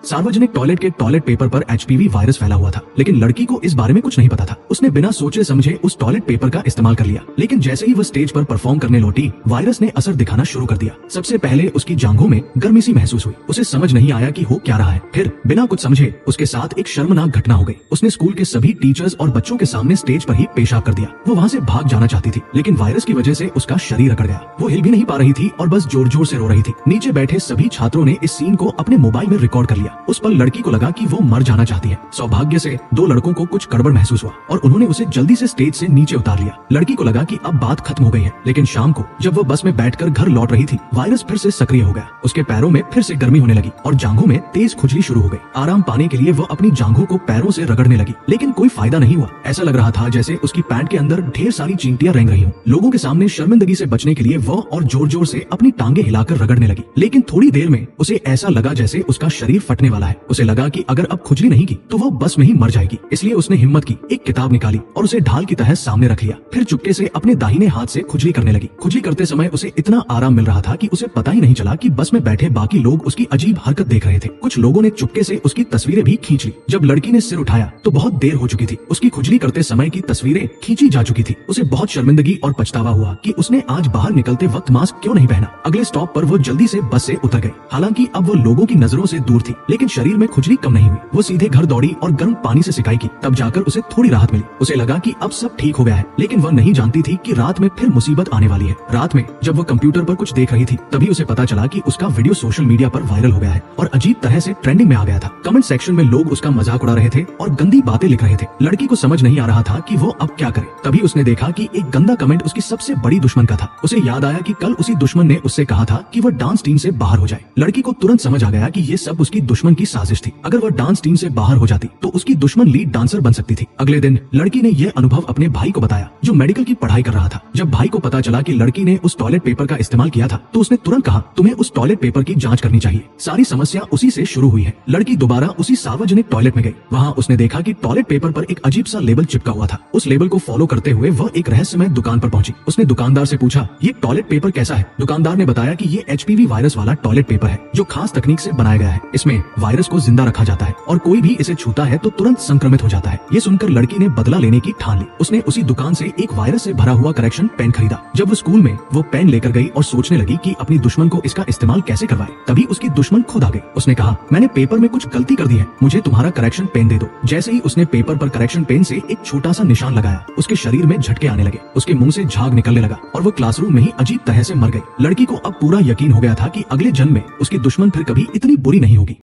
सार्वजनिक टॉयलेट के toilet paper पर एचपीवी वायरस फैला हुआ था, लेकिन लड़की को इस बारे में कुछ नहीं पता था। उसने बिना सोचे समझे उस टॉयलेट पेपर का इस्तेमाल कर लिया, लेकिन जैसे ही वो स्टेज पर परफॉर्म करने लौटी, वायरस ने असर दिखाना शुरू कर दिया। सबसे पहले उसकी जांघों में गर्मी सी महसूस हुई। उसे समझ नहीं आया कि हो क्या रहा है। फिर बिना कुछ समझे उसके साथ एक शर्मनाक घटना हो गई। उसने स्कूल के सभी टीचर्स और बच्चों के सामने स्टेज पर ही पेशाब कर दिया। वो वहाँ से भाग जाना चाहती थी, लेकिन वायरस की वजह से उसका शरीर अकड़ गया। वो हिल भी नहीं पा रही थी और बस जोर जोर से रो रही थी। नीचे बैठे सभी छात्रों ने इस सीन को अपने मोबाइल में रिकॉर्ड कर लिया। उस पल लड़की को लगा कि वो मर जाना चाहती है। सौभाग्य से दो लड़कों को कुछ गड़बड़ महसूस हुआ और उन्होंने उसे जल्दी से स्टेज से नीचे उतार लिया। लड़की को लगा कि अब बात खत्म हो गई है, लेकिन शाम को जब वो बस में बैठकर घर लौट रही थी, वायरस फिर से सक्रिय हो गया। उसके पैरों में फिर से गर्मी होने लगी और जांघों में तेज खुजली शुरू हो गई। आराम पाने के लिए वो अपनी जांघों को पैरों से रगड़ने लगी, लेकिन कोई फायदा नहीं हुआ। ऐसा लग रहा था जैसे उसकी पैंट के अंदर ढेर सारी चींटियां रेंग रही हों। लोगों के सामने शर्मिंदगी से बचने के लिए वो और जोर जोर से अपनी टांगे हिलाकर रगड़ने लगी, लेकिन थोड़ी देर में उसे ऐसा लगा जैसे उसका शरीर फटने वाला है। उसे लगा कि अगर अब खुजली नहीं की तो वो बस में ही मर जाएगी। इसलिए उसने हिम्मत की, एक किताब निकाली और उसे ढाल की तरह सामने रख लिया। फिर चुपके से अपने दाहिने हाथ से खुजली करने लगी। खुजली करते समय उसे इतना आराम मिल रहा था कि उसे पता ही नहीं चला कि बस में बैठे बाकी लोग उसकी अजीब हरकत देख रहे थे। कुछ लोगों ने चुपके से उसकी तस्वीरें भी खींच ली। जब लड़की ने सिर उठाया तो बहुत देर हो चुकी थी। उसकी खुजली करते समय की तस्वीरें खींची जा चुकी थी। उसे बहुत शर्मिंदगी और पछतावा हुआ कि उसने आज बाहर निकलते वक्त मास्क क्यों नहीं पहना। अगले स्टॉप पर वो जल्दी से बस से उतर गई। हालांकि अब वो लोगों की नजरों से दूर थी, लेकिन शरीर में खुजली कम नहीं हुई। वो सीधे घर दौड़ी और गर्म पानी से सिकाई की। तब जाकर उसे थोड़ी राहत मिली। उसे लगा कि अब सब ठीक हो गया है, लेकिन वह नहीं जानती थी कि रात में फिर मुसीबत आने वाली है। रात में जब वो कंप्यूटर पर कुछ देख रही थी, तभी उसे पता चला कि उसका वीडियो सोशल मीडिया पर वायरल हो गया है और अजीब तरह से ट्रेंडिंग में आ गया था। कमेंट सेक्शन में लोग उसका मजाक उड़ा रहे थे और गंदी बातें लिख रहे थे। लड़की को समझ नहीं आ रहा था कि वो अब क्या करे। तभी उसने देखा कि एक गंदा कमेंट उसकी सबसे बड़ी दुश्मन का था। उसे याद आया कि कल उसी दुश्मन ने उससे कहा था कि वह डांस टीम से बाहर हो जाए। लड़की को तुरंत समझ आ गया कि ये सब उसकी दुश्मन की साजिश थी। अगर वह डांस टीम से बाहर हो जाती तो उसकी दुश्मन लीड डांसर बन सकती थी। अगले दिन लड़की ने यह अनुभव अपने भाई को बताया, जो मेडिकल की पढ़ाई कर रहा था। जब भाई को पता चला कि लड़की ने उस टॉयलेट पेपर का इस्तेमाल किया था, तो उसने तुरंत कहा, तुम्हें उस टॉयलेट पेपर की जांच करनी चाहिए। सारी समस्या उसी से शुरू हुई है। लड़की दोबारा उसी सार्वजनिक टॉयलेट में गई। वहाँ उसने देखा कि टॉयलेट पेपर पर एक अजीब सा लेबल चिपका हुआ था। उस लेबल को फॉलो करते हुए वह एक रहस्यमय दुकान पर पहुंची। उसने दुकानदार से पूछा, ये टॉयलेट पेपर कैसा है? दुकानदार ने बताया कि ये एचपीवी वायरस वाला टॉयलेट पेपर है, जो खास तकनीक से बनाया गया है। इसमें वायरस को जिंदा रखा जाता है और कोई भी इसे छूता है तो तुरंत संक्रमित हो जाता है। ये सुनकर लड़की ने बदला लेने की ठान ली। उसने उसी दुकान से एक वायरस से भरा हुआ करेक्शन पेन खरीदा। जब वो स्कूल में वो पेन लेकर गई और सोचने लगी कि अपनी दुश्मन को इसका इस्तेमाल कैसे करवाए, तभी उसकी दुश्मन खुद आ गई। उसने कहा, मैंने पेपर में कुछ गलती कर दी है, मुझे तुम्हारा करेक्शन पेन दे दो। जैसे ही उसने पेपर पर करेक्शन पेन से एक छोटा सा निशान लगाया, उसके शरीर में झटके आने लगे। उसके मुंह से झाग निकलने लगा और वो क्लासरूम में ही अजीब तरह से मर गई। लड़की को अब पूरा यकीन हो गया था कि अगले जन्म में उसकी दुश्मन फिर कभी इतनी बुरी नहीं होगी।